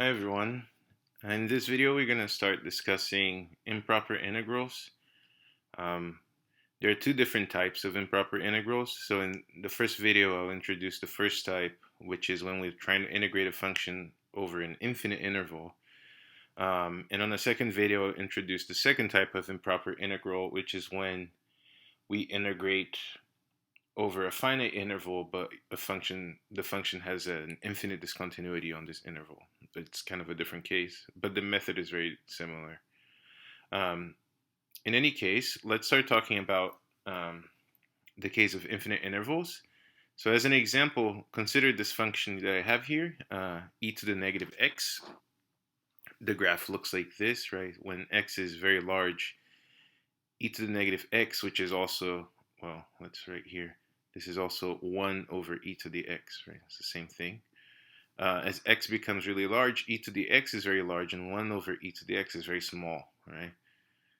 Hi everyone. In this video we're going to start discussing improper integrals. Um, there are two different types of improper integrals. So in the first video I'll introduce the first type, which is when we're trying to integrate a function over an infinite interval. And on the second video I'll introduce the second type of improper integral, which is when we integrate over a finite interval, but the function has an infinite discontinuity on this interval. It's kind of a different case, but the method is very similar. Um, in any case, let's start talking about the case of infinite intervals. So as an example, consider this function that I have here, e to the negative x. The graph looks like this, right? When x is very large, e to the negative x, which is also, well, let's write here, this is also 1 over e to the x, right? It's the same thing. As x becomes really large, e to the x is very large, and 1 over e to the x is very small, right?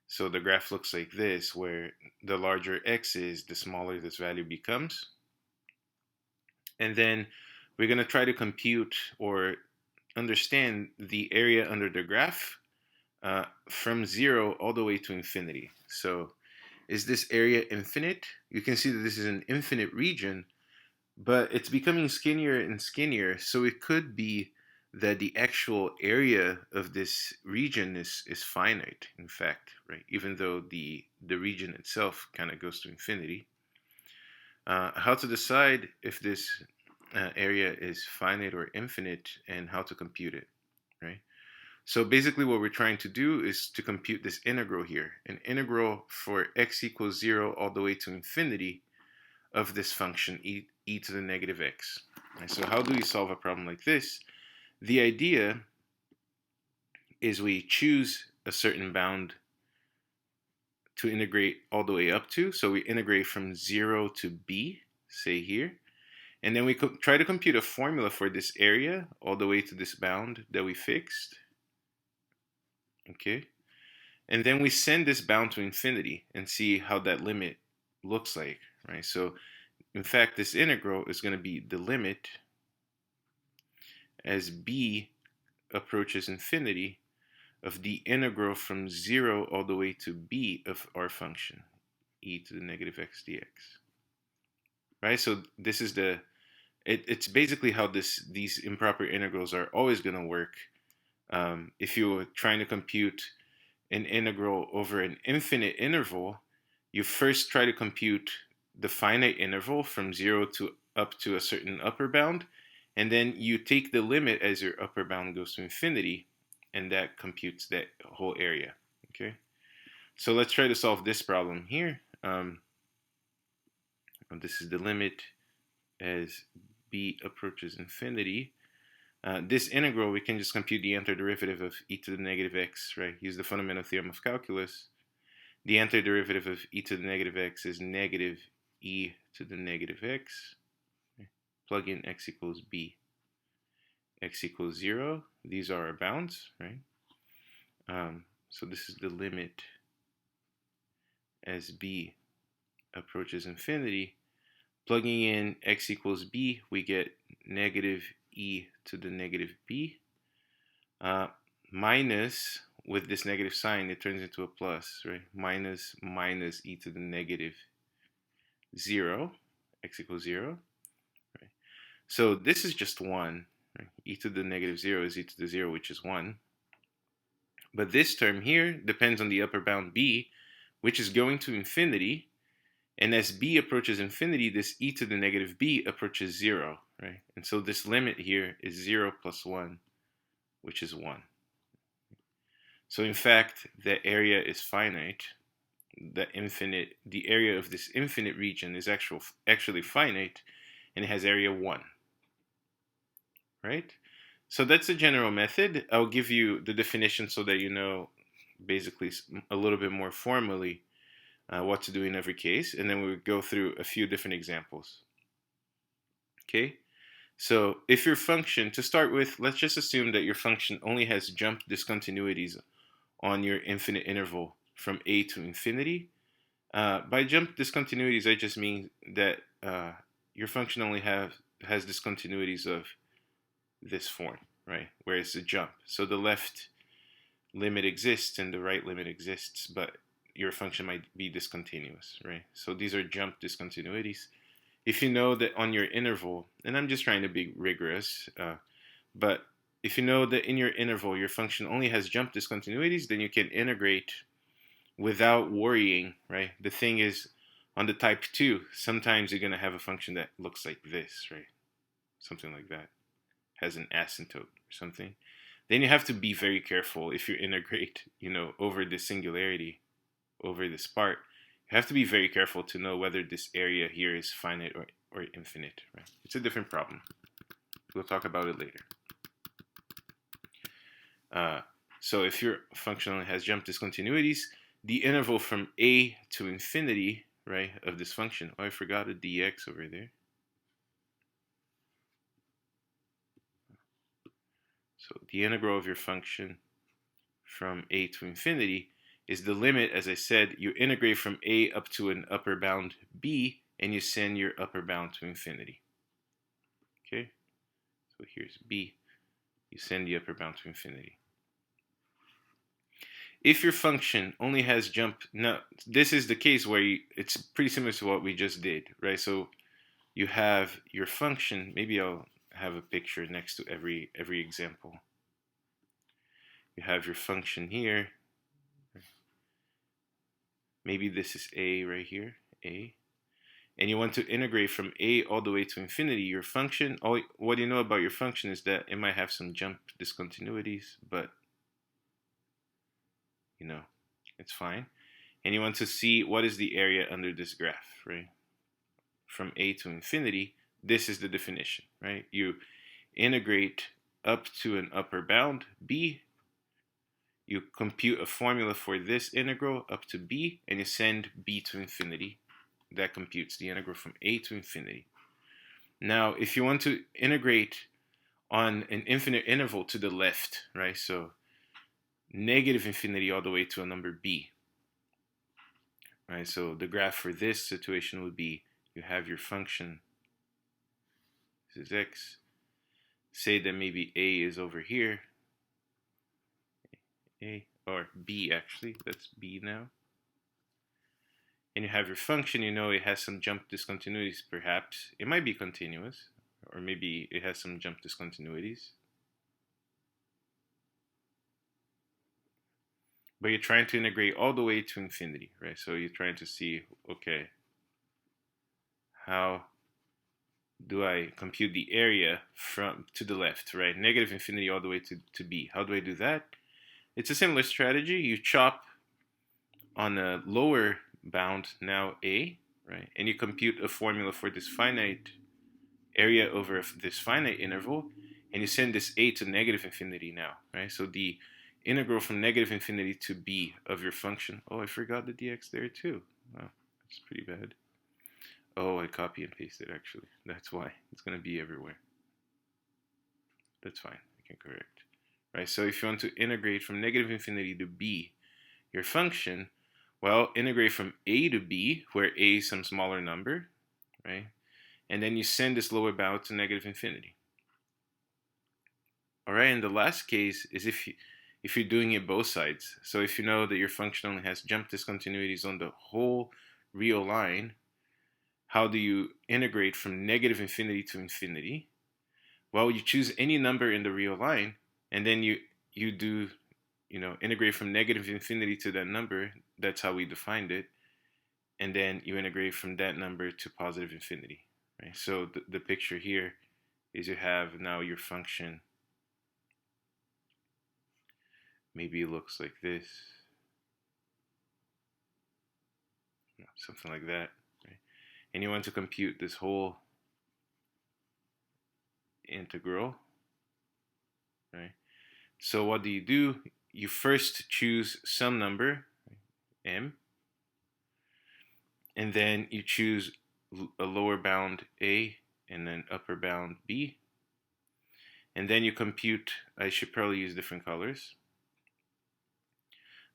So the graph looks like this, where the larger x is, the smaller this value becomes. And then we're going to try to compute or understand the area under the graph from 0 all the way to infinity. So is this area infinite? You can see that this is an infinite region, but it's becoming skinnier and skinnier. So it could be that the actual area of this region is finite, in fact, right? Even though the region itself kind of goes to infinity. How to decide if this area is finite or infinite and how to compute it, right? So basically what we're trying to do is to compute this integral here, an integral for x equals 0 all the way to infinity of this function e to the negative x. And so how do we solve a problem like this? The idea is we choose a certain bound to integrate all the way up to. So we integrate from 0 to b, say here. And then we try to compute a formula for this area all the way to this bound that we fixed. Okay. And then we send this bound to infinity and see how that limit looks like, right? So in fact, this integral is going to be the limit as b approaches infinity of the integral from 0 all the way to b of our function, e to the negative x dx. Right? So this is it's basically how these improper integrals are always going to work. If you're trying to compute an integral over an infinite interval, you first try to compute the finite interval from 0 to up to a certain upper bound, and then you take the limit as your upper bound goes to infinity, and that computes that whole area. Okay, so let's try to solve this problem here. This is the limit as b approaches infinity. This integral, we can just compute the antiderivative of e to the negative x, right? Use the fundamental theorem of calculus. The antiderivative of e to the negative x is negative e to the negative x. Plug in x equals b. X equals 0. These are our bounds, right? So this is the limit as b approaches infinity. Plugging in x equals b, we get negative e to the negative b. Minus, with this negative sign, it turns into a plus, right? Minus e to the negative 0, x equals 0. Right? So this is just 1. Right? E to the negative 0 is e to the 0, which is 1. But this term here depends on the upper bound b, which is going to infinity. And as b approaches infinity, this e to the negative b approaches 0, right? And so this limit here is 0 plus 1, which is 1. So in fact, the area is finite. The area of this infinite region is actually finite, and it has area 1, right? So that's a general method. I'll give you the definition so that you know basically a little bit more formally what to do in every case, and then we'll go through a few different examples. Okay, so if your function, to start with, let's just assume that your function only has jump discontinuities on your infinite interval from a to infinity. By jump discontinuities, I just mean that your function only has discontinuities of this form, right? Where it's a jump. So the left limit exists and the right limit exists, but your function might be discontinuous, right? So these are jump discontinuities. If you know that on your interval, and I'm just trying to be rigorous, but if you know that in your interval your function only has jump discontinuities, then you can integrate without worrying, right? The thing is, on the type 2, sometimes you're going to have a function that looks like this, right? Something like that, has an asymptote or something. Then you have to be very careful if you integrate, over the singularity, over this part. You have to be very careful to know whether this area here is finite or infinite, right? It's a different problem. We'll talk about it later. So if your function only has jump discontinuities, the interval from a to infinity, right, of this function. Oh, I forgot a dx over there. So the integral of your function from a to infinity is the limit. As I said, you integrate from a up to an upper bound b, and you send your upper bound to infinity. Okay, so here's b. You send the upper bound to infinity. If your function only has jump, now this is the case where it's pretty similar to what we just did, right? So you have your function. Maybe I'll have a picture next to every example. You have your function here. Maybe this is a right here, a. And you want to integrate from a all the way to infinity. Your function, what you know about your function is that it might have some jump discontinuities, but it's fine. And you want to see what is the area under this graph, right? From a to infinity, this is the definition, right? You integrate up to an upper bound, b. You compute a formula for this integral up to b, and you send b to infinity. That computes the integral from a to infinity. Now, if you want to integrate on an infinite interval to the left, right? So negative infinity all the way to a number b, right? So the graph for this situation would be, you have your function, this is x. Say that maybe a is over here, a, or b actually, that's b now. And you have your function, it has some jump discontinuities perhaps. It might be continuous, or maybe it has some jump discontinuities. But you're trying to integrate all the way to infinity, right? So you're trying to see, okay, how do I compute the area from to the left, right? Negative infinity all the way to b. How do I do that? It's a similar strategy. You chop on a lower bound, now a, right? And you compute a formula for this finite area over this finite interval, and you send this a to negative infinity now, right? So the integral from negative infinity to b of your function. Oh, I forgot the dx there too. Wow, that's pretty bad. Oh, I copy and pasted actually. That's why. It's going to be everywhere. That's fine. I can correct. Right, so if you want to integrate from negative infinity to b, your function, well, integrate from a to b, where a is some smaller number, right? And then you send this lower bound to negative infinity. All right, and the last case is if you're doing it both sides. So if you know that your function only has jump discontinuities on the whole real line, how do you integrate from negative infinity to infinity? Well, you choose any number in the real line, and then you do, integrate from negative infinity to that number. That's how we defined it. And then you integrate from that number to positive infinity, right? So the picture here is you have now your function. Maybe it looks like this. Something like that, right? And you want to compute this whole integral, right? So what do? You first choose some number, m, and then you choose a lower bound a and then upper bound b, and then you compute. I should probably use different colors,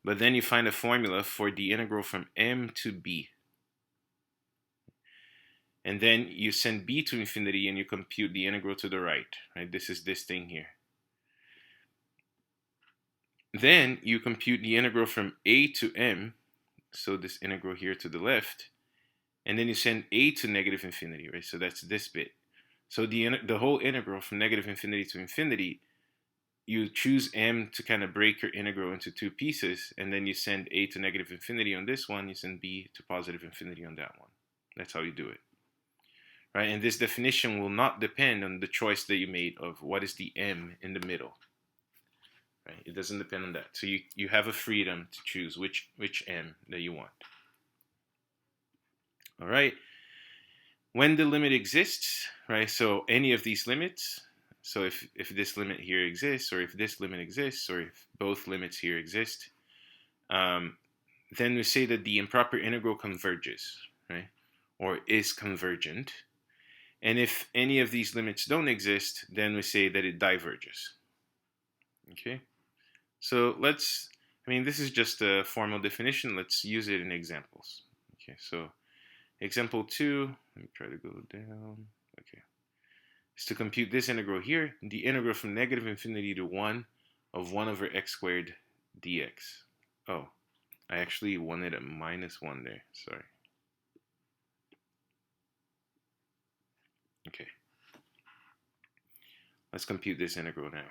but then you find a formula for the integral from m to b, and then you send b to infinity and you compute the integral to the right, right? This is this thing here. Then you compute the integral from a to m, so this integral here to the left, and then you send a to negative infinity, right? So that's this bit. So the whole integral from negative infinity to infinity, you choose m to kind of break your integral into two pieces, and then you send a to negative infinity on this one, you send b to positive infinity on that one. That's how you do it, right? And this definition will not depend on the choice that you made of what is the m in the middle, right? It doesn't depend on that. So you have a freedom to choose which m that you want. All right. When the limit exists, right? So any of these limits. So if this limit here exists, or if this limit exists, or if both limits here exist, then we say that the improper integral converges, right? Or is convergent. And if any of these limits don't exist, then we say that it diverges. Okay? So this is just a formal definition. Let's use it in examples. Okay, so example 2, let me try to go down. Okay. Is to compute this integral here, the integral from negative infinity to 1 of 1 over x squared dx. Oh, I actually wanted a minus 1 there. Sorry. Okay. Let's compute this integral now.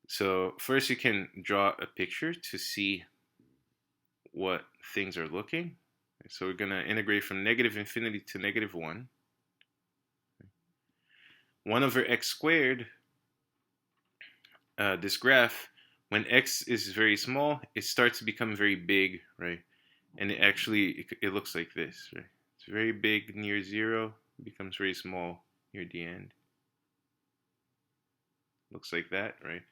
So first you can draw a picture to see what things are looking. So we're going to integrate from negative infinity to negative 1. 1 over x squared, this graph, when x is very small, it starts to become very big, right? And it looks like this, right? It's very big near 0, becomes very small near the end. Looks like that, right?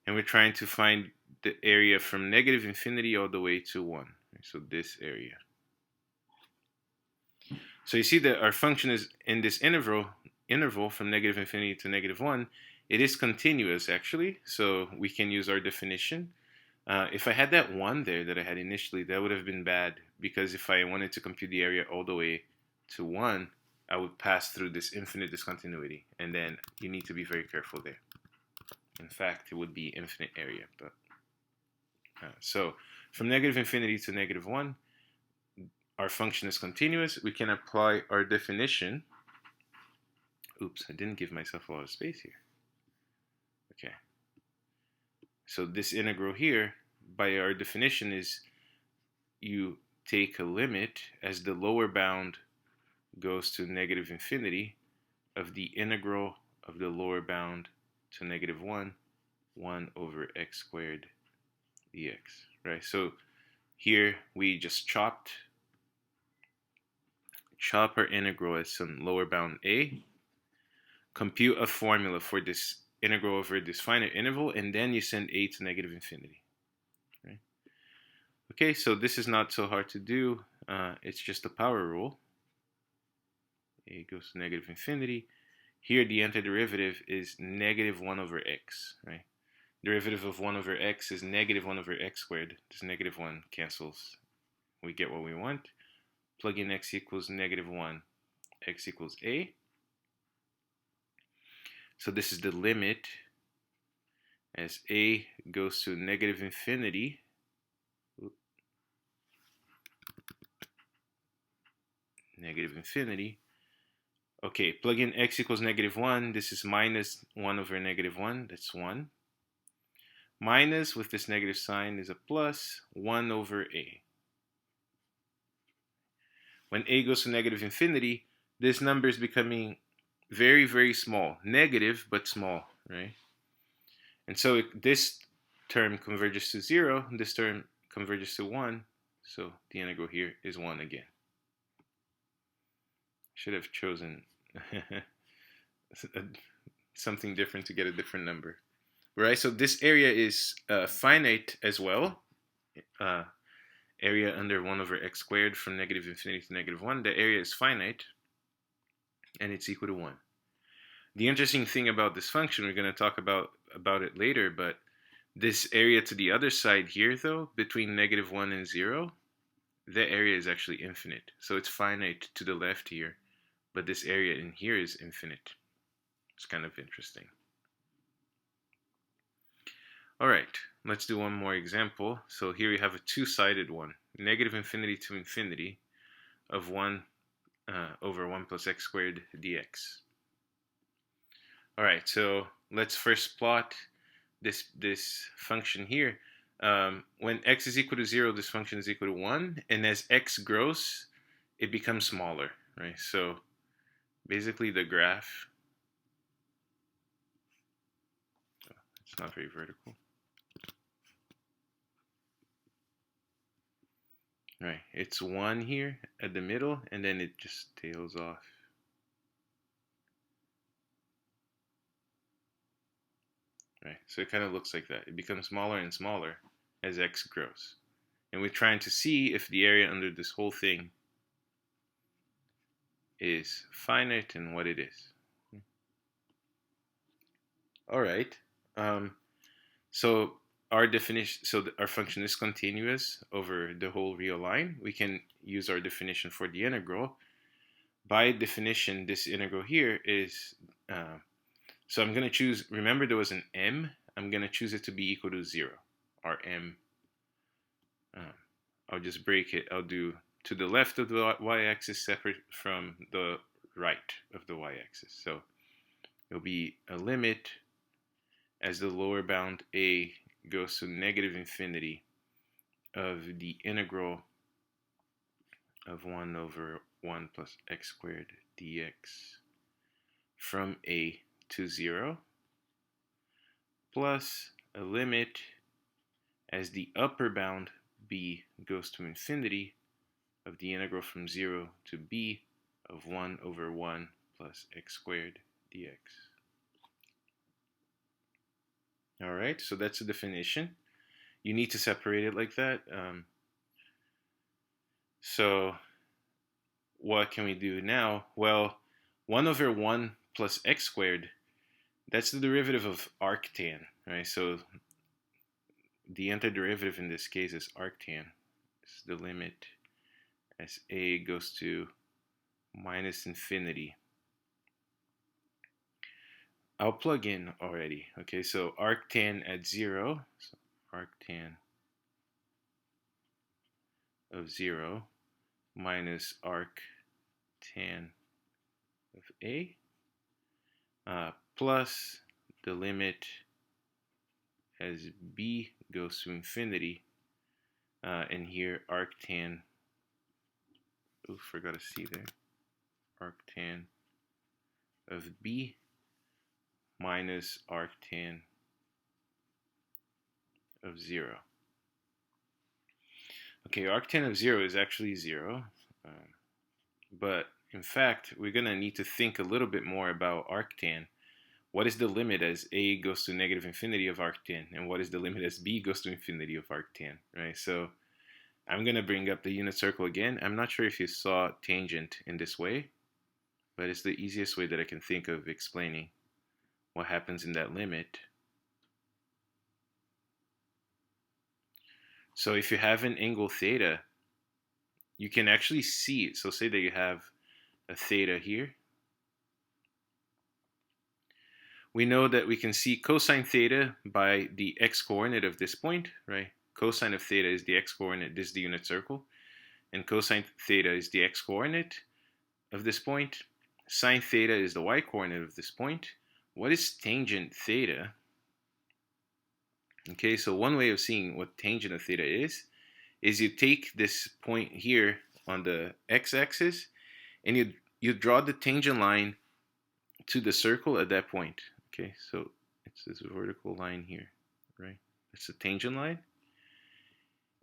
And we're trying to find the area from negative infinity all the way to 1. Right? So this area. So you see that our function is in this interval from negative infinity to negative 1. It is continuous, actually, so we can use our definition. If I had that 1 there that I had initially, that would have been bad, because if I wanted to compute the area all the way to 1, I would pass through this infinite discontinuity, and then you need to be very careful there. In fact, it would be infinite area. But so from negative infinity to negative 1, our function is continuous. We can apply our definition. Oops, I didn't give myself a lot of space here. Okay. So this integral here, by our definition, is you take a limit as the lower bound goes to negative infinity of the integral of the lower bound to negative 1 over x squared dx, right? So here we just chop our integral as some lower bound a, compute a formula for this integral over this finite interval, and then you send a to negative infinity. Right? Okay, so this is not so hard to do. It's just a power rule. A goes to negative infinity. Here the antiderivative is negative 1 over x. Right? Derivative of 1 over x is negative 1 over x squared. This negative 1 cancels. We get what we want. Plug in x equals negative 1. X equals a. So this is the limit as a goes to negative infinity. Negative infinity. Okay, plug in x equals negative 1. This is minus 1 over negative 1. That's 1. Minus, with this negative sign, is a plus 1 over a. When a goes to negative infinity, this number is becoming very, very small. Negative, but small, right? And so this term converges to 0. This term converges to 1. So the integral here is 1 again. Should have chosen something different to get a different number. Right, so this area is finite as well. Area under 1 over x squared from negative infinity to negative 1. The area is finite, and it's equal to 1. The interesting thing about this function, we're going to talk about it later, but this area to the other side here, though, between negative 1 and 0, that area is actually infinite. So it's finite to the left here, but this area in here is infinite. It's kind of interesting. All right, let's do one more example. So here we have a two-sided one, negative infinity to infinity of 1 over 1 plus x squared dx. All right, so let's first plot this function here. When x is equal to 0, this function is equal to 1, and as x grows, it becomes smaller, right? So basically the graph, it's not very vertical. Right, it's 1 here at the middle, and then it just tails off. Right, so it kind of looks like that. It becomes smaller and smaller as x grows. And we're trying to see if the area under this whole thing is finite and what it is. All right. So our definition, our function is continuous over the whole real line. We can use our definition for the integral. By definition, this integral here is, so I'm going to choose, remember there was an m, I'm going to choose it to be equal to 0. Our m, I'll just break it, I'll do to the left of the y-axis separate from the right of the y-axis. So it'll be a limit as the lower bound a goes to negative infinity of the integral of 1 over 1 plus x squared dx from a to 0 plus a limit as the upper bound b goes to infinity of the integral from 0 to b of 1 over 1 plus x squared dx. All right, so that's the definition. You need to separate it like that. So what can we do now? Well, 1 over 1 plus x squared, that's the derivative of arctan, right? So the antiderivative in this case is arctan. It's the limit as a goes to minus infinity. I'll plug in already. Okay, so arctan at 0, so arctan of 0 minus arctan of a plus the limit as b goes to infinity, and here arctan, oh, forgot a c there, arctan of b minus arctan of 0. Okay, arctan of 0 is actually 0, but in fact, we're going to need to think a little bit more about arctan. What is the limit as a goes to negative infinity of arctan, and what is the limit as b goes to infinity of arctan, right? So I'm going to bring up the unit circle again. I'm not sure if you saw tangent in this way, but it's the easiest way that I can think of explaining what happens in that limit. So if you have an angle theta, you can actually see it. So say that you have a theta here. We know that we can see cosine theta by the x-coordinate of this point, right? Cosine of theta is the x-coordinate, this is the unit circle. And cosine theta is the x-coordinate of this point. Sine theta is the y-coordinate of this point. What is tangent theta? Okay, so one way of seeing what tangent of theta is you take this point here on the x-axis and you draw the tangent line to the circle at that point. Okay, so it's this vertical line here, right? That's the tangent line.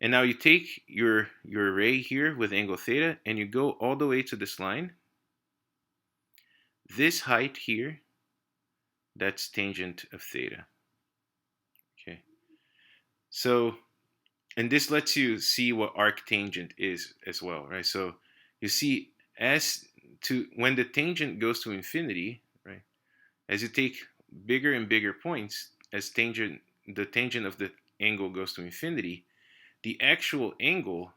And now you take your ray here with angle theta and you go all the way to this line. This height here, that's tangent of theta. Okay. So, and this lets you see what arctangent is as well, right? So you see when the tangent goes to infinity, right? As you take bigger and bigger points, as the tangent of the angle goes to infinity, the actual angle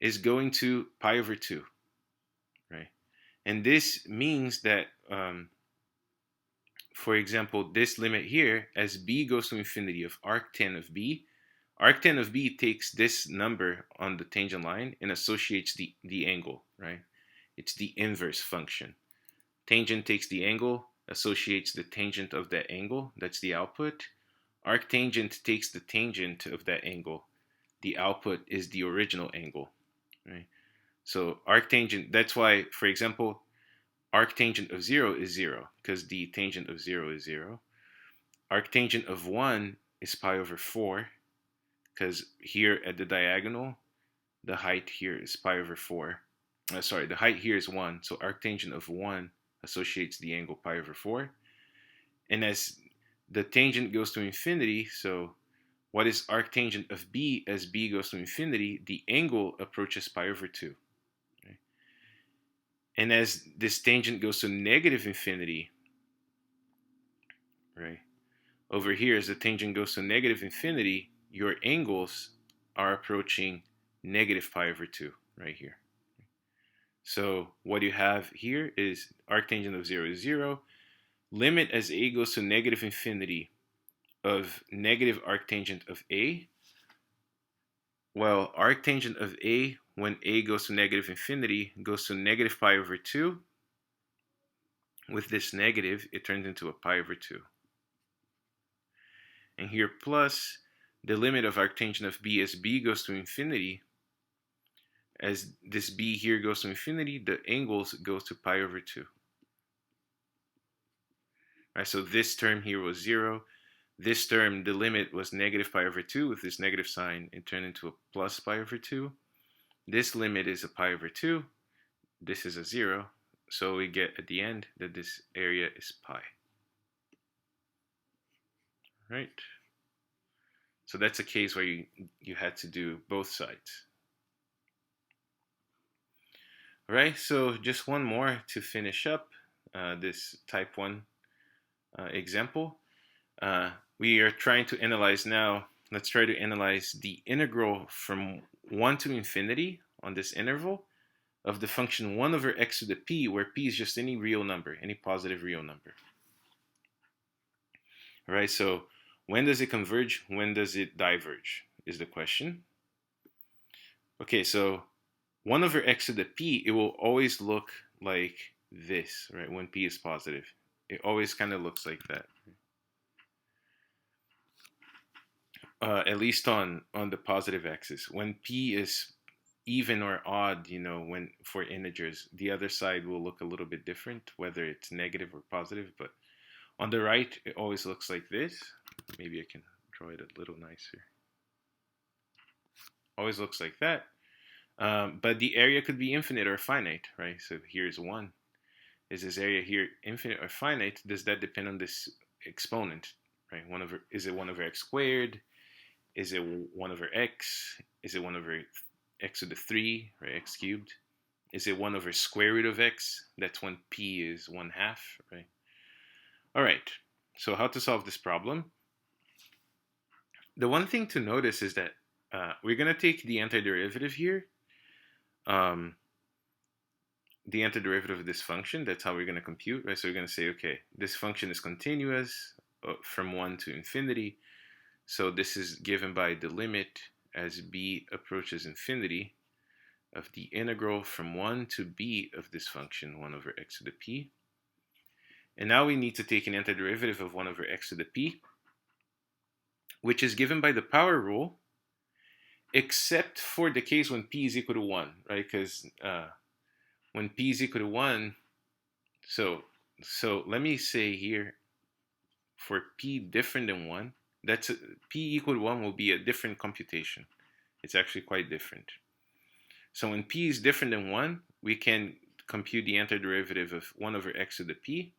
is going to pi over 2, right? And this means that for example, this limit here, as b goes to infinity of arctan of b, arctan of b takes this number on the tangent line and associates the angle, right? It's the inverse function. Tangent takes the angle, associates the tangent of that angle, that's the output. Arctangent takes the tangent of that angle. The output is the original angle, right? So arctangent, that's why, for example, arctangent of 0 is 0, because the tangent of 0 is 0. Arctangent of 1 is pi over 4, because here at the diagonal, the height here is pi over 4. The height here is 1, so arctangent of 1 associates the angle pi over 4. And as the tangent goes to infinity, so what is arctangent of b as b goes to infinity? The angle approaches pi over 2. Okay? And as this tangent goes to negative infinity, right? Over here, as the tangent goes to negative infinity, your angles are approaching negative pi over 2 right here. So what you have here is arctangent of 0 is 0. Limit as a goes to negative infinity of negative arctangent of a. Well, arctangent of a, when a goes to negative infinity, goes to negative pi over 2. With this negative, it turns into a pi over 2. And here plus the limit of arctangent of b as b goes to infinity. As this b here goes to infinity, the angles goes to pi over 2. Right, so this term here was 0. This term, the limit was negative pi over 2. With this negative sign, it turned into a plus pi over 2. This limit is a pi over 2. This is a 0. So we get at the end that this area is pi. Right? So that's a case where you had to do both sides. All right, so just one more to finish up this type 1 example. We are trying to analyze now, let's try to analyze the integral from 1 to infinity on this interval of the function 1 over x to the p, where p is just any real number, any positive real number. All right, so when does it converge? When does it diverge is the question. Okay, so 1 over x to the p, it will always look like this, right? When p is positive. It always kind of looks like that. At least on the positive axis. When p is even or odd, when for integers, the other side will look a little bit different, whether it's negative or positive. But on the right, it always looks like this. Maybe I can draw it a little nicer. Always looks like that. But the area could be infinite or finite, right? So here's 1. Is this area here infinite or finite? Does that depend on this exponent, right? Is it 1 over x squared? Is it 1 over x? Is it 1 over x to the 3, right? X cubed? Is it 1 over square root of x? That's when p is 1/2, right? All right, so how to solve this problem? The one thing to notice is that we're going to take the antiderivative here. The antiderivative of this function, that's how we're going to compute, right? So we're going to say, okay, this function is continuous from 1 to infinity. So this is given by the limit as b approaches infinity of the integral from 1 to b of this function, 1 over x to the p. And now we need to take an antiderivative of 1 over x to the p, which is given by the power rule, except for the case when p is equal to 1, right? Because when p is equal to 1, so let me say here, for p different than 1, p equal to 1 will be a different computation. It's actually quite different. So when p is different than 1, we can compute the antiderivative of 1 over x to the p.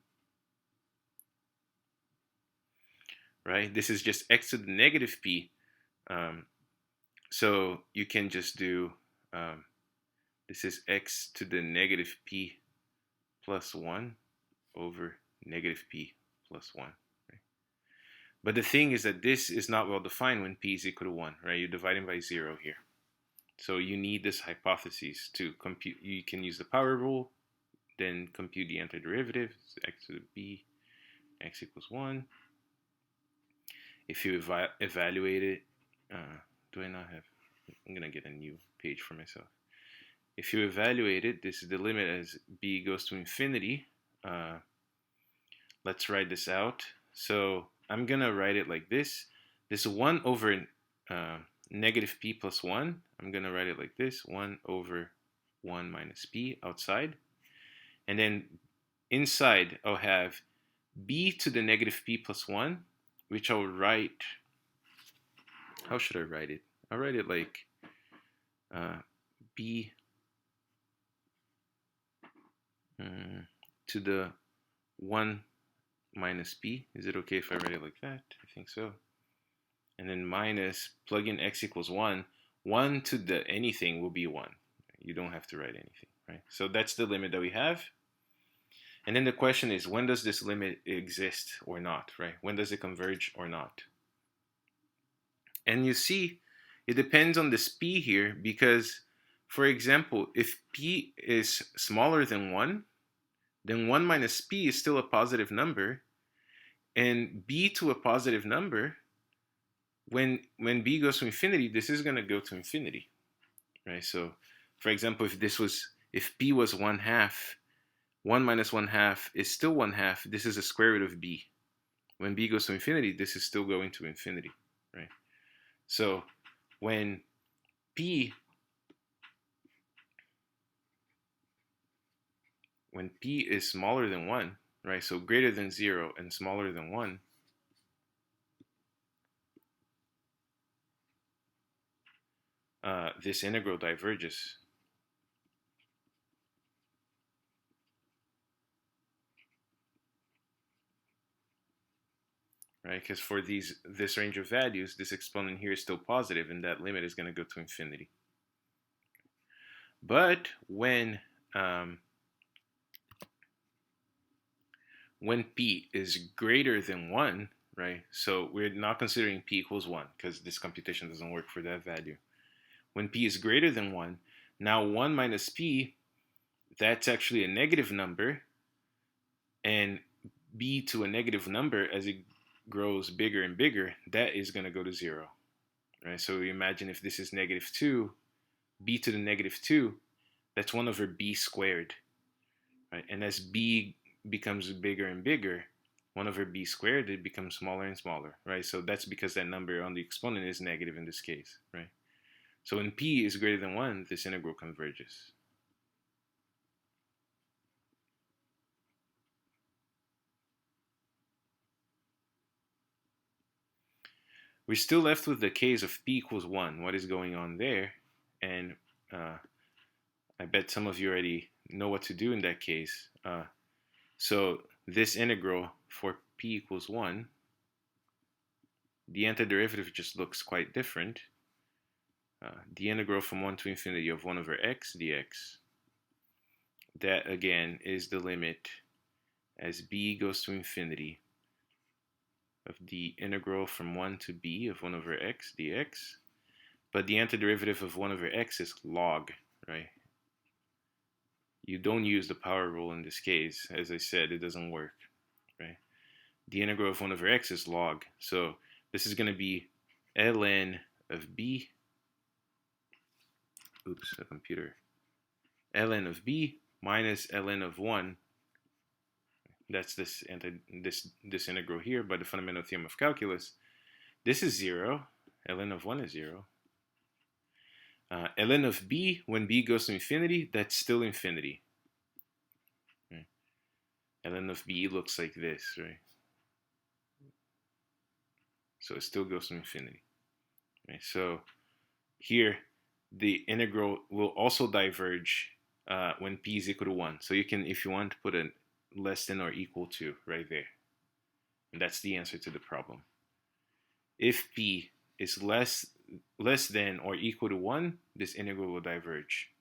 Right? This is just x to the negative p. So you can just do, this is x to the negative p plus 1 over negative p plus 1. Right? But the thing is that this is not well defined when p is equal to 1, right? You're dividing by 0 here. So you need this hypothesis to compute. You can use the power rule, then compute the antiderivative, x to the b x equals 1. If you evaluate it, do I not have, I'm going to get a new page for myself. If you evaluate it, this is the limit as b goes to infinity. Let's write this out. So I'm going to write it like this. This 1 over negative p plus 1, I'm going to write it like this, 1 over 1 minus p outside. And then inside, I'll have b to the negative p plus 1, which I'll write, how should I write it? I'll write it like b to the 1 minus p. Is it okay if I write it like that? I think so. And then minus, plug in x equals 1. 1 to the anything will be 1. You don't have to write anything, right? So that's the limit that we have. And then the question is, when does this limit exist or not, right? When does it converge or not? And you see, it depends on this p here because, for example, if p is smaller than 1, then 1 minus p is still a positive number. And b to a positive number, when b goes to infinity, this is going to go to infinity, right? So, for example, if p was 1/2, 1 minus 1/2 is still 1/2. This is a square root of b. When b goes to infinity, this is still going to infinity, right? So when p is smaller than 1, right? So greater than 0 and smaller than 1, this integral diverges. Right? Because for this range of values, this exponent here is still positive, and that limit is going to go to infinity. But when p is greater than 1, right? So we're not considering p equals 1 because this computation doesn't work for that value. When p is greater than 1, now 1 minus p, that's actually a negative number, and b to a negative number as it grows bigger and bigger, that is going to go to 0, right? So we imagine if this is -2, b to the -2, that's 1 over b squared, right? And as b becomes bigger and bigger, 1 over b squared, it becomes smaller and smaller, right? So that's because that number on the exponent is negative in this case, right? So when p is greater than 1, this integral converges. We're still left with the case of p equals 1. What is going on there? And I bet some of you already know what to do in that case. So this integral for p equals 1, the antiderivative just looks quite different. The integral from 1 to infinity of 1 over x dx, that again is the limit as b goes to infinity of the integral from 1 to b of 1 over x dx. But the antiderivative of 1 over x is log, right? You don't use the power rule in this case. As I said, it doesn't work, right? The integral of 1 over x is log. So this is going to be ln of b, oops, a computer, ln of b minus ln of 1. That's this integral here by the fundamental theorem of calculus. This is 0. Ln of 1 is 0. Ln of b, when b goes to infinity, that's still infinity. Right? Ln of b looks like this, right? So it still goes to infinity. Right? So here, the integral will also diverge when p is equal to 1. So you can, if you want, to put a less than or equal to right there. And that's the answer to the problem. If p is less than or equal to 1, this integral will diverge.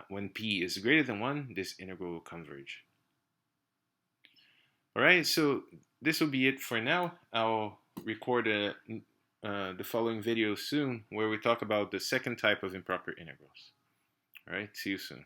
When p is greater than 1, this integral will converge. All right, so this will be it for now. I'll record the following video soon where we talk about the second type of improper integrals. All right, see you soon.